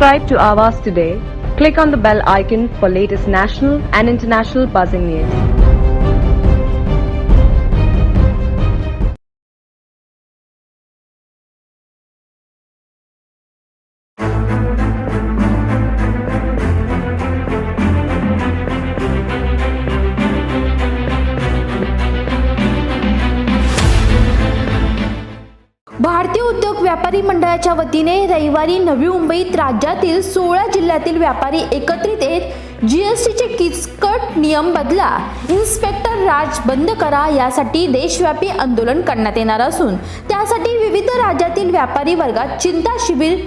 Subscribe to Awaaz today. Click on the bell icon for latest national and international buzzing news. भारतीय उद्योग व्यापारी मंडळाच्या वतीने रविवारी नवी मुंबईत राज्यातील 16 जिल्ह्यातील व्यापारी एकत्रित येत जीएसटीचे किचकट नियम बदला, इन्स्पेक्टर राज बंद करा यासाठी देशव्यापी आंदोलन करण्यात येणार असून त्यासाठी विविध राज्यातील व्यापारी वर्गात चिंता शिबिर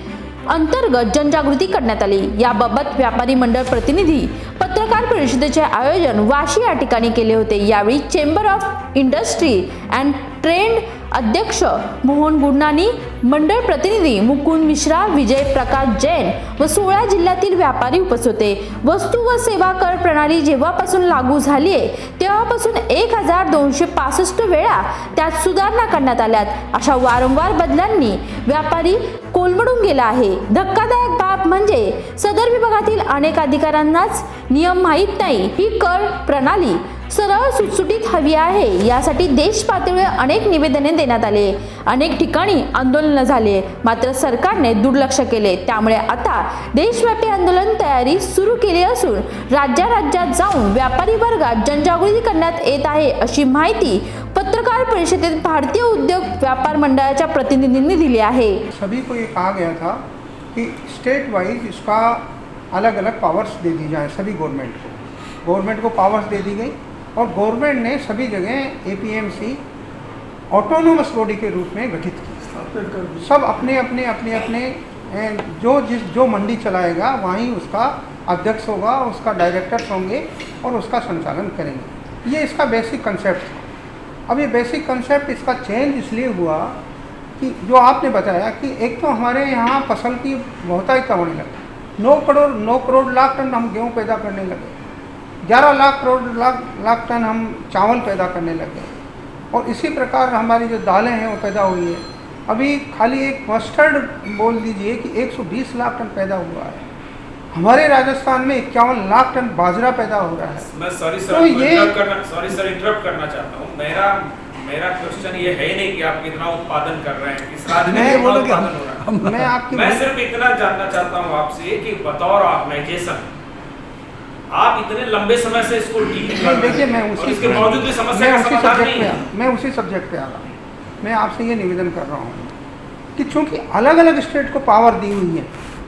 अंतर्गत जनजागृती करण्यात आली। याबाबत व्यापारी मंडळ प्रतिनिधी पत्रकार परिषदेचे आयोजन वाशी या ठिकाणी केले होते। यावेळी chamber of industry and trade अध्यक्ष मोहन गुडनानी, मंडळ प्रतिनिधी मुकुंद मिश्रा, विजय प्रकाश जैन व 16 जिल्ह्यातील व्यापारी उपस्थित होते। वस्तू व सेवा कर प्रणाली जेव्हापासून लागू झाली आहे तेव्हापासून 1265 वेळा त्यात सुधारणा करण्यात आल्यात। अशा वारंवार बदलांनी व्यापारी कोलमडून गेला आहे। धक्कादायक बाब म्हणजे सदर विभागातील अनेक अधिकाऱ्यांनाच नियम माहीत नाही। ही कर प्रणाली सरळ सुटसुटीत हवी आहे, यासाठी देश पातळीवर अनेक निवेदने देण्यात आले, अनेक ठिकाणी आंदोलन झाले, मात्र सरकारने दुर्लक्ष केले। त्यामुळे आता देशव्यापी आंदोलन तयारी सुरू केली असून राज्यात जाऊन व्यापारी वर्गात जनजागृती करण्यात येत आहे, अशी माहिती पत्रकार परिषदेत भारतीय उद्योग व्यापार मंडळाच्या प्रतिनिधींनी दिली आहे। सभी को ये कहा गया था कि स्टेट वाइज इसका अलग अलग पावर्स दे दी जाए, सभी गवर्नमेंट को पावर्स दे दी गई और गवर्नमेंट ने सभी जगह एपीएमसी ऑटोनोमस बॉडी के रूप में गठित की। सब अपने जो मंडी चलाएगा वहीं उसका अध्यक्ष होगा, उसका डायरेक्टर्स होंगे और उसका संचालन करेंगे। ये इसका बेसिक कंसेप्ट था। अब ये बेसिक कंसेप्ट इसका चेंज इसलिए हुआ कि जो आपने बताया कि एक तो हमारे यहाँ फसल की बहुतायत होने लगी। 9 करोड़ लाख टन हम गेहूँ पैदा करने लगे, 11 लाख टन हम चावल पैदा करने लगे और इसी प्रकार हमारी जो दालें हैं वो पैदा हुई है। अभी खाली एक मस्टर्ड बोल दीजिए कि 120 लाख टन पैदा हुआ है। हमारे राजस्थान में 51 लाख टन बाजरा पैदा हो रहा है। मैं सॉरी सर इंटरप्ट करना चाहता हूँ। मेरा क्वेश्चन ये है नहीं कि आप कितना उत्पादन कर रहे हैं, किस राज्य में कितना उत्पादन हो रहा है। मैं सिर्फ इतना जानना चाहता हूँ आपसे कि बतौर ऑर्गेनाइजेशन आप इतने लंबे समय से इसको डील कर रहे हैं। देखिए, मैं उसी सब्जेक्ट पे आ रहा हूँ। मैं आपसे ये निवेदन कर रहा हूँ कि चूंकि अलग अलग स्टेट को पावर दी हुई है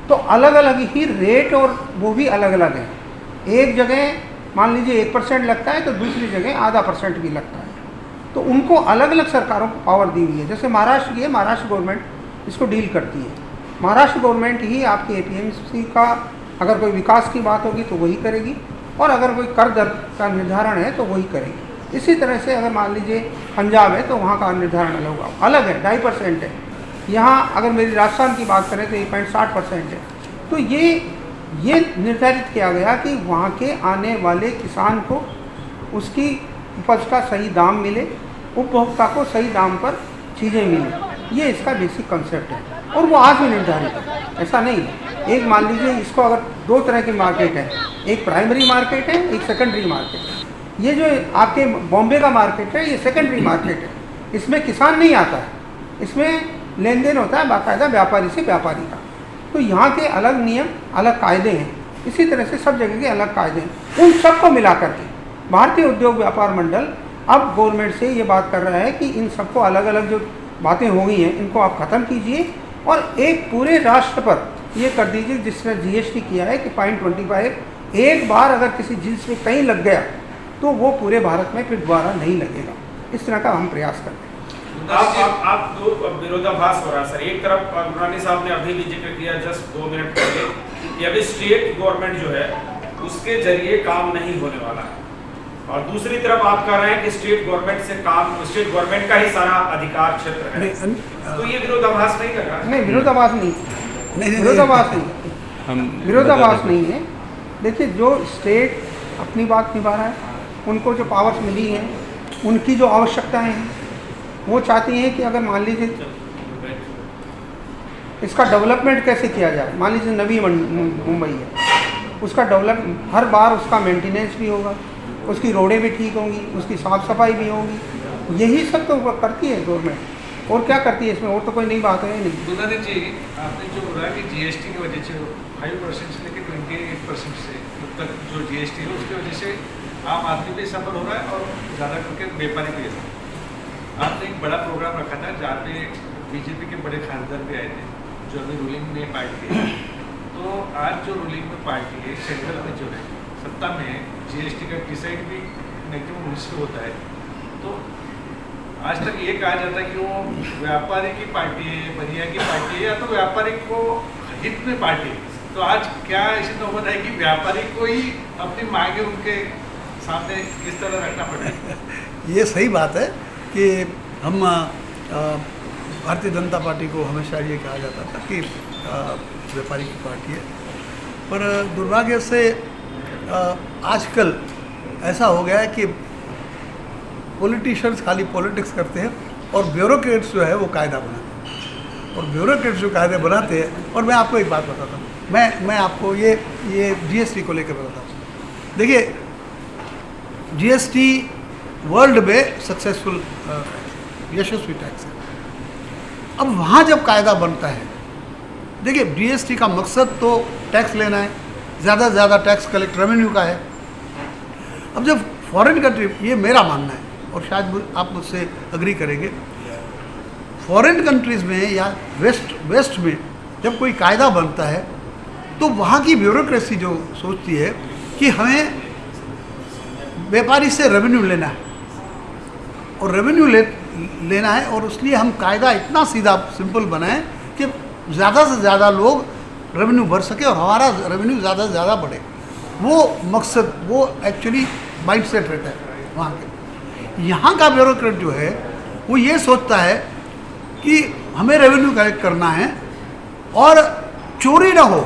तो अलग अलग ही रेट और वो भी अलग अलग है। एक जगह मान लीजिए 1% लगता है तो दूसरी जगह ½ % भी लगता है। तो उनको अलग अलग सरकारों को पावर दी हुई है। जैसे महाराष्ट्र की है, महाराष्ट्र गवर्नमेंट इसको डील करती है। महाराष्ट्र गवर्नमेंट ही आपकी एपीएमसी का अगर कोई विकास की बात होगी तो वही करेगी और अगर कोई कर दर का निर्धारण है तो वही करेगी। इसी तरह से अगर मान लीजिए पंजाब है तो वहाँ का निर्धारण अलग है, 2.5% है। यहाँ अगर मेरी राजस्थान की बात करें तो 1.60% है। तो ये निर्धारित किया गया कि वहाँ के आने वाले किसान को उसकी उपज का सही दाम मिले, उपभोक्ता को सही दाम पर चीज़ें मिले। ये इसका बेसिक कंसेप्ट है और वो आज भी निर्धारित है, ऐसा नहीं है। एक मान लीजिए इसको अगर 2 तरह की मार्केट है, एक प्राइमरी मार्केट है, एक सेकेंडरी मार्केट है। ये जो आपके बॉम्बे का मार्केट है ये सेकेंडरी मार्केट है। इसमें किसान नहीं आता है, इसमें लेन देन होता है बाकायदा व्यापारी से व्यापारी का। तो यहाँ के अलग नियम, अलग कायदे हैं। इसी तरह से सब जगह के अलग कायदे हैं। उन सबको मिला करके भारतीय उद्योग व्यापार मंडल अब गवर्नमेंट से ये बात कर रहा है कि इन सबको अलग अलग जो बातें हो गई हैं इनको आप ख़त्म कीजिए और एक पूरे राष्ट्र पर ये कर दीजिए जिसमें जीएसटी किया है कि 0.25 एक बार अगर किसी चीज़ में कहीं लग गया तो वो पूरे भारत में फिर दोबारा नहीं लगेगा। इस तरह का हम प्रयास करते हैं। आप दो विरोधाभास हो रहा है सर। एक तरफ गुडनानी साहब ने अभी भी जिक्र किया जस्ट 2 मिनट पहले कि अभी स्टेट गवर्नमेंट जो है उसके जरिए काम नहीं होने वाला है और दूसरी तरफ आप कह रहे हैं कि स्टेट गवर्नमेंट का ही सारा अधिकार क्षेत्र है। तो ये विरोधाभास नहीं लग रहा? नहीं, विरोधाभास नहीं है। देखिए, जो स्टेट अपनी बात निभा रहा है, उनको जो पावर्स मिली हैं, उनकी जो आवश्यकताएं हैं, वो चाहती हैं कि अगर मान लीजिए इसका डेवलपमेंट कैसे किया जाए। मान लीजिए नवी मुंबई है, उसका डेवलप हर बार उसका मेंटेनेंस भी होगा, उसकी रोडें भी ठीक होंगी, उसकी साफ़ सफाई भी होगी। यही सब तो करती है गवर्नमेंट, और क्या करती है इसमें, और तो कोई नई बात है नहीं। दुलारी जी, आपने जो बोला कि जीएसटी की वजह से 5% से लेकर 28% से तक जो जीएसटी है उसकी वजह से आम आदमी भी सफर हो रहा है और ज़्यादा करके व्यापारी भी है। आपने एक बड़ा प्रोग्राम रखा था जहाँ पे बीजेपी के बड़े खासदार भी आए थे, जो अभी रूलिंग में पार्टी है। तो आज जो रूलिंग में पार्टी है, सेंट्रल में जो है सत्ता में, जीएसटी का डिसाइड भी मैक्सिमम उनसे होता है। तो आज तक ये कहा जाता है कि वो व्यापारी की पार्टी है, बनिया की पार्टी है, या तो व्यापारी को हित में पार्टी है। तो आज क्या ऐसी नौबत है कि व्यापारी को ही अपनी मांगे उनके सामने किस तरह रखना पड़ेगा? ये सही बात है कि हम भारतीय जनता पार्टी को हमेशा ये कहा जाता था कि व्यापारी की पार्टी है, पर दुर्भाग्य से आजकल ऐसा हो गया है कि पॉलिटिशियंस खाली पॉलिटिक्स करते हैं और ब्यूरोक्रेट्स जो है वो कायदा बनाते हैं, और ब्यूरोक्रेट्स जो कायदे बनाते हैं। और मैं आपको एक बात बताता हूँ, मैं आपको ये जीएसटी को लेकर बताता हूँ। देखिए, जीएसटी वर्ल्ड में सक्सेसफुल यशस्वी टैक्स है। अब वहाँ जब कायदा बनता है, देखिए जीएसटी का मकसद तो टैक्स लेना है, ज़्यादा से ज़्यादा टैक्स कलेक्ट रेवेन्यू का है। अब जब फॉरेन कंट्री, ये मेरा मानना है और शायद आप मुझसे अग्री करेंगे, फॉरेन कंट्रीज़ में या वेस्ट में जब कोई कायदा बनता है तो वहाँ की ब्यूरोक्रेसी जो सोचती है कि हमें व्यापारी से रेवेन्यू लेना है और रेवेन्यू लेना है, और इसलिए हम कायदा इतना सीधा सिंपल बनाएं कि ज़्यादा से ज़्यादा लोग रेवेन्यू भर सके और हमारा रेवेन्यू ज़्यादा से ज़्यादा बढ़े। वो मकसद, वो एक्चुअली माइंडसेट रहता है वहाँ के। यहाँ का ब्यूरोक्रेट जो है वो ये सोचता है कि हमें रेवेन्यू कलेक्ट करना है और चोरी ना हो,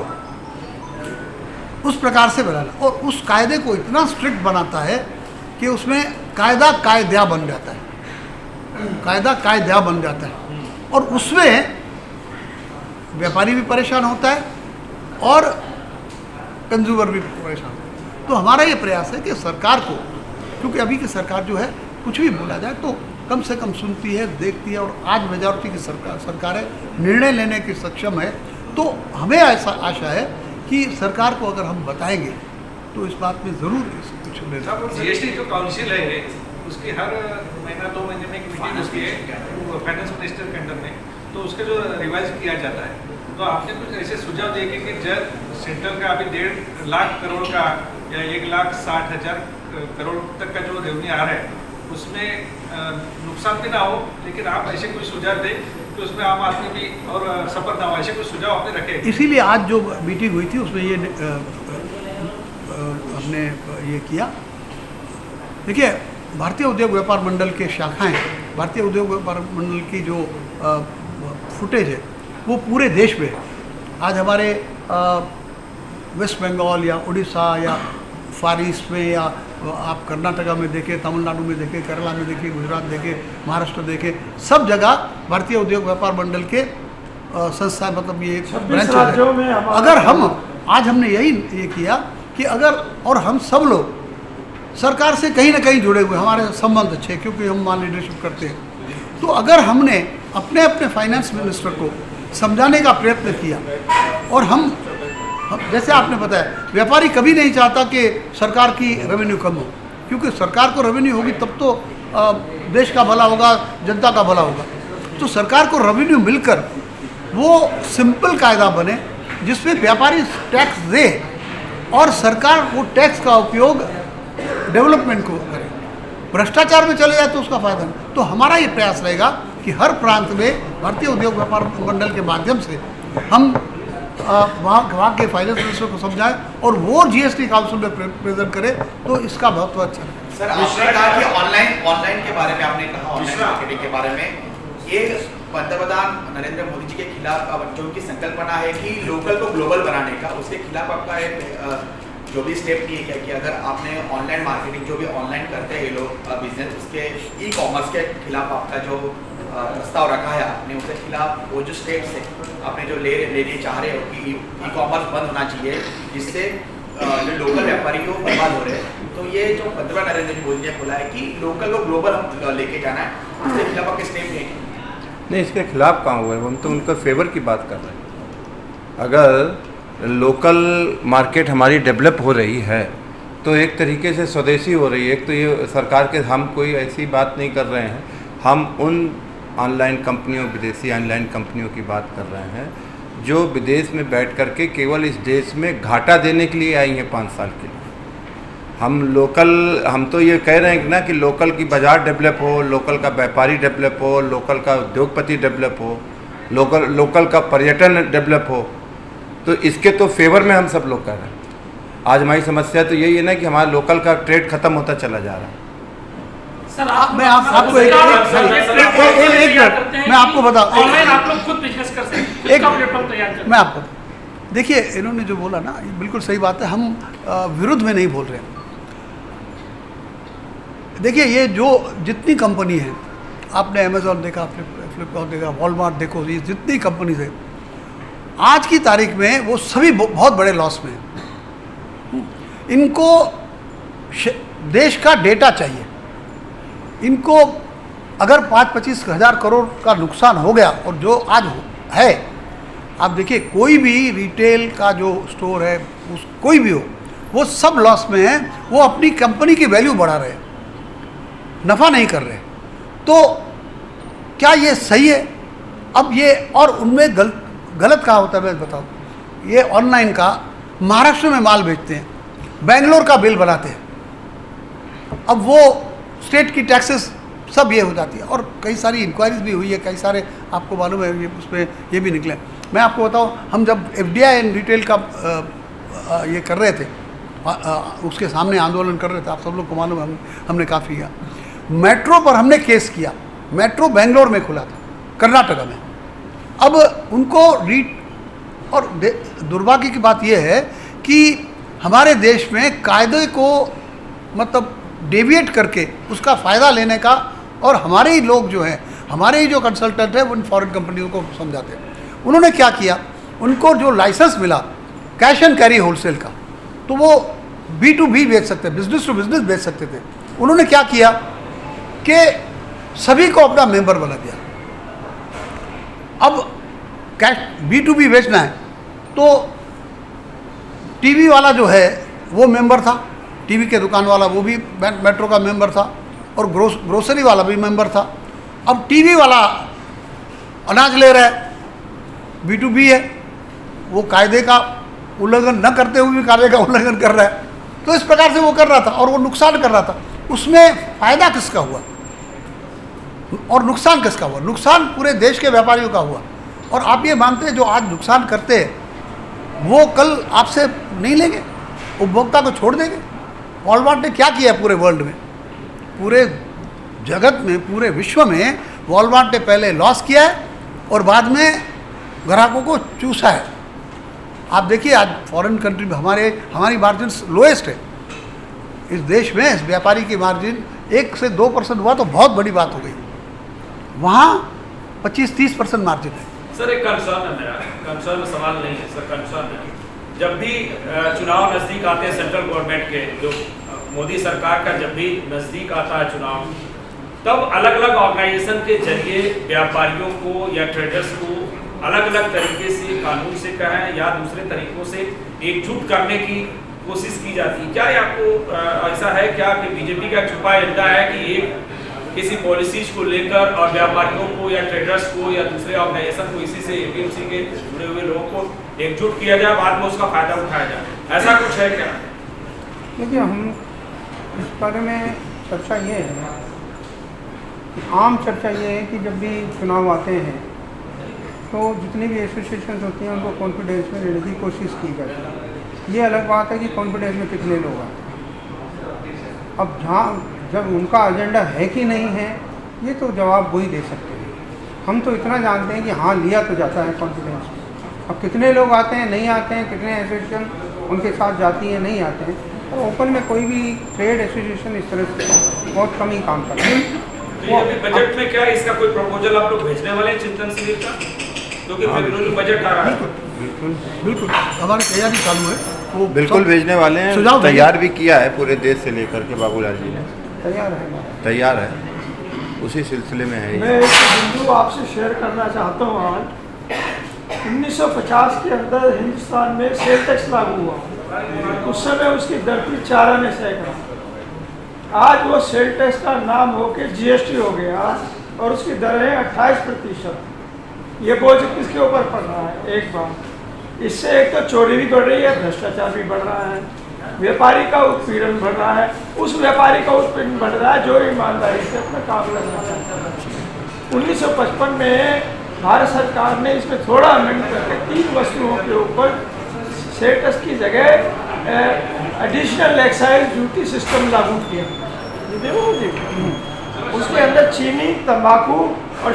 उस प्रकार से बनाना, और उस कायदे को इतना स्ट्रिक्ट बनाता है कि उसमें कायदा कायदा बन जाता है, कायदा कायदा बन जाता है, और उसमें व्यापारी भी परेशान होता है और कंज्यूमर भी परेशान होता है। तो हमारा ये प्रयास है कि सरकार को, क्योंकि अभी की सरकार जो है कुछ भी बोला जाए तो कम से कम सुनती है, देखती है, और आज मेजॉरिटी की सरकार है, निर्णय लेने की सक्षम है। तो हमें ऐसा आशा है कि सरकार को अगर हम बताएंगे तो इस बात में ज़रूर कुछ लेना। जीएसटी जो काउंसिल है उसकी हर महीना 2 महीने में एक मीटिंग होती है फाइनेंस मिनिस्टर के अंडर में, तो उसका जो रिवाइज किया जाता है। तो आपने कुछ ऐसे सुझाव दिए कि जब सेंट्रल का अभी 1.5 लाख करोड़ का या 1,60,000 करोड़ तक का जो रेवेन्यू आ रहा है उसमें नुकसान भी ना हो, लेकिन आप ऐसे कोई सुझाव दें कि उसमें आम आदमी भी और सफर ना हो, ऐसे कोई सुझाव आपने रखे? इसीलिए आज जो मीटिंग हुई थी उसमें ये हमने ये किया। देखिए, भारतीय उद्योग व्यापार मंडल के शाखाएं, भारतीय उद्योग व्यापार मंडल की जो फुटेज है वो पूरे देश में आज हमारे वेस्ट बंगाल या उड़ीसा या फार ईस्ट में, या आप कर्नाटका में देखें, तमिलनाडु में देखें, केरला में देखें, गुजरात देखें, महाराष्ट्र देखें, सब जगह भारतीय उद्योग व्यापार मंडल के संस्था, मतलब ये राज्यों में अगर हम आज हमने यही ये किया कि अगर, और हम सब लोग सरकार से कहीं ना कहीं जुड़े हुए, हमारे संबंध अच्छे, क्योंकि हम वहाँ लीडरशिप करते हैं, तो अगर हमने अपने अपने फाइनेंस मिनिस्टर को समझाने का प्रयत्न किया, और हम जैसे आपने बताया, व्यापारी कभी नहीं चाहता कि सरकार की रेवेन्यू कम हो, क्योंकि सरकार को रेवेन्यू होगी तब तो देश का भला होगा, जनता का भला होगा। तो सरकार को रेवेन्यू मिलकर वो सिंपल कायदा बने जिसमें व्यापारी टैक्स दे और सरकार वो टैक्स का उपयोग डेवलपमेंट को करे। भ्रष्टाचार में चले जाए तो उसका फायदा नहीं। तो हमारा ये प्रयास रहेगा कि हर प्रांत में भारतीय उद्योग व्यापार मंडल के माध्यम से हम वहाँ के फाइनेंस मिनिस्टर को समझाएं और वो जीएसटी काउंसिल में प्रेजेंट करे, तो इसका बहुत अच्छा है। सर, आपने कहा कि ऑनलाइन के बारे में आपने कहा, ऑनलाइन मार्केटिंग के बारे में, ये पंतप्रधान नरेंद्र मोदी जी के खिलाफ जो उनकी संकल्पना है कि लोकल को ग्लोबल बनाने का, उसके खिलाफ आपका एक जो भी स्टेप लिए क्या कि अगर आपने ऑनलाइन मार्केटिंग जो भी ऑनलाइन करते हैं ये लोग बिजनेस, उसके ई कॉमर्स के खिलाफ आपका जो प्रस्ताव रखा है आपने, उसके खिलाफ वो जो स्टेट से आपने जो लेने चाह रहे हो कि ई कॉमर्स बंद होना चाहिए, जिससे जो लोकल व्यापारी हो बर्बाद हो रहे हैं, तो ये जो पंतप्रधान नरेंद्र मोदी ने बोला है कि लोकल को ग्लोबल हम लेके जाना है, उसके खिलाफ आपके स्टेप नहीं, इसके खिलाफ कहाँ हुआ है, हम तो उनका फेवर की बात कर रहे हैं। अगर लोकल मार्केट हमारी डेवलप हो रही है तो एक तरीके से स्वदेशी हो रही है। एक तो ये सरकार के, हम कोई ऐसी बात नहीं कर रहे हैं, हम उन ऑनलाइन कंपनियों, विदेशी ऑनलाइन कंपनियों की बात कर रहे हैं जो विदेश में बैठ कर के केवल इस देश में घाटा देने के लिए आई हैं 5 साल के लिए। हम तो ये कह रहे हैं कि ना कि लोकल की बाज़ार डेवलप हो, लोकल का व्यापारी डेवलप हो, लोकल का उद्योगपति डेवलप हो, लोकल का पर्यटन डेवलप हो, तो इसके तो फेवर में हम सब लोग कह रहे हैं। आज हमारी समस्या तो यही है ना कि हमारा लोकल का ट्रेड खत्म होता चला जा रहा है। सर मैं आपको एक मिनट मैं आपको बता, ऑनलाइन आप लोग खुद बिजनेस कर सकते हैं, खुद का प्लेटफॉर्म तैयार कर। मैं आपको देखिए, इन्होंने जो बोला ना ये बिल्कुल सही बात है, हम विरुद्ध में नहीं बोल रहे हैं। देखिए, ये जो जितनी कंपनी है, आपने अमेज़ॉन देखा, फ्लिपकार्ट देखा, वॉलमार्ट देखो, ये जितनी कंपनीज है आज की तारीख में वो सभी बहुत बड़े लॉस में हैं। इनको देश का डेटा चाहिए। इनको अगर 5-25 हज़ार करोड़ का नुकसान हो गया, और जो आज है, आप देखिए कोई भी रिटेल का जो स्टोर है, कोई भी हो, वो सब लॉस में है। वो अपनी कंपनी की वैल्यू बढ़ा रहे हैं, नफ़ा नहीं कर रहे। तो क्या ये सही है? अब ये, और उनमें गलत कहा होता है, मैं बताऊँ, ये ऑनलाइन का महाराष्ट्र में माल बेचते हैं, बेंगलोर का बिल बनाते हैं, अब वो स्टेट की टैक्सेस सब ये हो जाती है। और कई सारी इंक्वायरीज भी हुई है, कई सारे आपको मालूम है, ये उसमें ये भी निकले। मैं आपको बताऊँ, हम जब FDI एंड रिटेल का ये कर रहे थे, उसके सामने आंदोलन कर रहे थे, आप सब लोग को मालूम है, हमने काफ़ी किया। मेट्रो पर हमने केस किया। मेट्रो बेंगलोर में खुला था, कर्नाटका में। अब उनको और दुर्भाग्य की बात यह है कि हमारे देश में कायदे को मतलब डेविएट करके उसका फ़ायदा लेने का, और हमारे ही लोग जो हैं, हमारे ही जो कंसल्टेंट हैं, वो इन फॉरेन कंपनियों को समझाते हैं। उन्होंने क्या किया, उनको जो लाइसेंस मिला कैश एंड कैरी होलसेल का, तो वो B2B बेच सकते, बिजनेस टू बिजनेस बेच सकते थे। उन्होंने क्या किया कि सभी को अपना मेंबर बना दिया। अब कैश B2B बेचना है तो टीवी वाला जो है वो मेंबर था, टीवी के दुकान वाला वो भी मेट्रो का मेंबर था, और ग्रोसरी वाला भी मेंबर था। अब टीवी वाला अनाज ले रहा है, B2B है, वो कायदे का उल्लंघन न करते हुए भी कायदे का उल्लंघन कर रहा है। तो इस प्रकार से वो कर रहा था, और वो नुकसान कर रहा था। उसमें फ़ायदा किसका हुआ और नुकसान किसका हुआ? नुकसान पूरे देश के व्यापारियों का हुआ। और आप ये मानते हैं जो आज नुकसान करते हैं वो कल आपसे नहीं लेंगे, उपभोक्ता को छोड़ देंगे? वॉलमार्ट ने क्या किया पूरे वर्ल्ड में, पूरे जगत में, पूरे विश्व में वॉलमार्ट ने पहले लॉस किया है और बाद में ग्राहकों को चूसा है। आप देखिए आज फॉरेन कंट्री में हमारी मार्जिन लोएस्ट है। इस देश में इस व्यापारी की मार्जिन 1 से 2% हुआ तो बहुत बड़ी बात हो गई, वहाँ 25-30% मार्जिन है। सर एक कंसर्न है मेरा, कंसर्न सवाल नहीं है सर, कंसर्न है। जब भी चुनाव नज़दीक आते हैं सेंट्रल गवर्नमेंट के, जो मोदी सरकार का जब भी नज़दीक आता है चुनाव, तब अलग अलग ऑर्गेनाइजेशन के जरिए व्यापारियों को या ट्रेडर्स को अलग अलग तरीके से, कानून से कहें या दूसरे तरीकों से एकजुट करने की कोशिश की जाती है। क्या ये आपको ऐसा है क्या कि बीजेपी का छुपा एजेंडा है कि एक किसी पॉलिसीज को लेकर और व्यापारियों को या ट्रेडर्स को या दूसरे ऑर्गेनाइजेशन को, इसी से APMC के जुड़े हुए लोगों को एकजुट किया जाए, बाद में उसका फायदा उठाया जाए, ऐसा कुछ है क्या? देखिए, हम इस बारे में चर्चा ये है, आम चर्चा ये है कि जब भी चुनाव आते हैं तो जितनी भी एसोसिएशन होती हैं उनको कॉन्फिडेंस में लेने की कोशिश की जाती है। ये अलग बात है कि कॉन्फिडेंस में कितने लोग आते हैं। अब जब उनका एजेंडा है कि नहीं है, ये तो जवाब वही दे सकते हैं। हम तो इतना जानते हैं कि हाँ, लिया तो जाता है कॉन्फिडेंस में। अब कितने लोग आते हैं, नहीं आते हैं, कितने एसोसिएशन उनके साथ जाती है, नहीं आते हैं, और ओपन में कोई भी ट्रेड एसोसिएशन इस तरह से बहुत कम ही काम करते हैं। तो ये अभी बजट में क्या है, इसका कोई प्रपोजल आप लोग भेजने वाले हैं चिंतन शिविर का? क्योंकि फेब्रुअरी बजट आ रहा है। बिल्कुल हमारी तैयारी चालू है, वो बिल्कुल भेजने वाले हैं, सुझाव तैयार भी किया है पूरे देश से लेकर के बाबूलाल जी ने, तैयार है, उसी सिलसिले में है। मैं एक बिंदु आपसे शेयर करना चाहता हूँ। आज 1950 के अंदर हिंदुस्तान में सेल टैक्स लागू हुआ, उस समय उसकी दर थी 4 आने सैकड़ा। आज वो सेल टैक्स का नाम होके जीएसटी हो गया और उसकी दर है 28%। ये बोझ किसके ऊपर पड़ रहा है? एक बात, इससे एक तो चोरी भी बढ़ रही है, भ्रष्टाचार भी बढ़ रहा है, व्यापारी का उत्पीड़न बढ़ रहा है, उस व्यापारी का उत्पीड़न बढ़ रहा है जो ईमानदारी से अपना काम करना चाहता है। 1955 में भारत सरकार ने इसमें थोड़ा अमेंड करके 3 वस्तुओं के ऊपर सेल टैक्स की जगह एडिशनल एक्साइज ड्यूटी सिस्टम लागू किया। उसके अंदर चीनी, तंबाकू और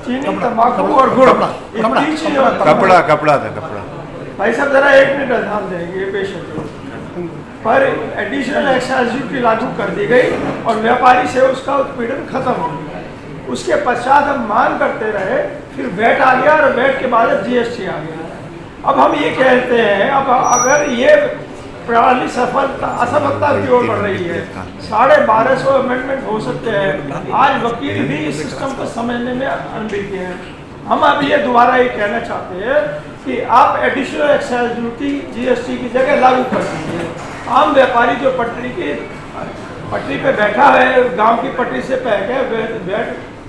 चीनी, तंबाकू और गुड़, इन 3 चीजों कपड़ा था। भाई साहब जरा 1 मिनट ध्यान देंगे बेशक। पर एडिशनल एक्साइज ड्यूटी लागू कर दी गई और व्यापारी से उसका उत्पीड़न खत्म हो गया। उसके पश्चात हम मांग करते रहे, फिर वैट आ गया और वैट के बाद जीएसटी आ गया। अब हम ये कहते हैं, अब अगर ये प्रणाली असफलता की ओर बढ़ रही है, 1250 अमेंडमेंट हो सकते हैं। आज वकील भी इस सिस्टम को समझने में अनभिज्ञ हैं। हम अब ये दोबारा ये कहना चाहते हैं कि आप एडिशनल एक्साइज ड्यूटी जीएसटी की जगह लागू कर दीजिए। आम व्यापारी जो पटरी पे बैठा है, गांव की पटरी से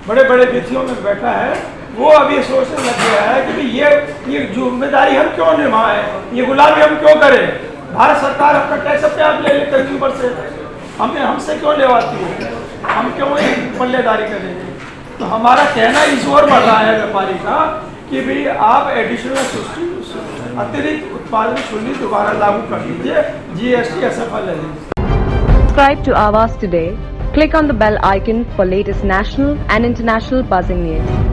बड़े बड़े विथियों में बैठा है, वो अब ये सोचने लग गया है कि ये जिम्मेदारी हम क्यों निभाएं, ये गुलामी हम क्यों करें। भारत सरकार अपना टैक्स अपने आप ले लेकर कंज्यूमर से, हमसे क्यों लेवाती है, हम क्यों एक पल्लेदारी करेंगे। तो हमारा कहना इस ओर बढ़ रहा है व्यापारी का कि भाई आप एडिशनल अतिरिक्त उत्पादन शुल्क दोबारा लागू कर दीजिए, जीएसटी असफल है। Subscribe to Awaaz today. Click on the bell icon for latest national and international buzzing news.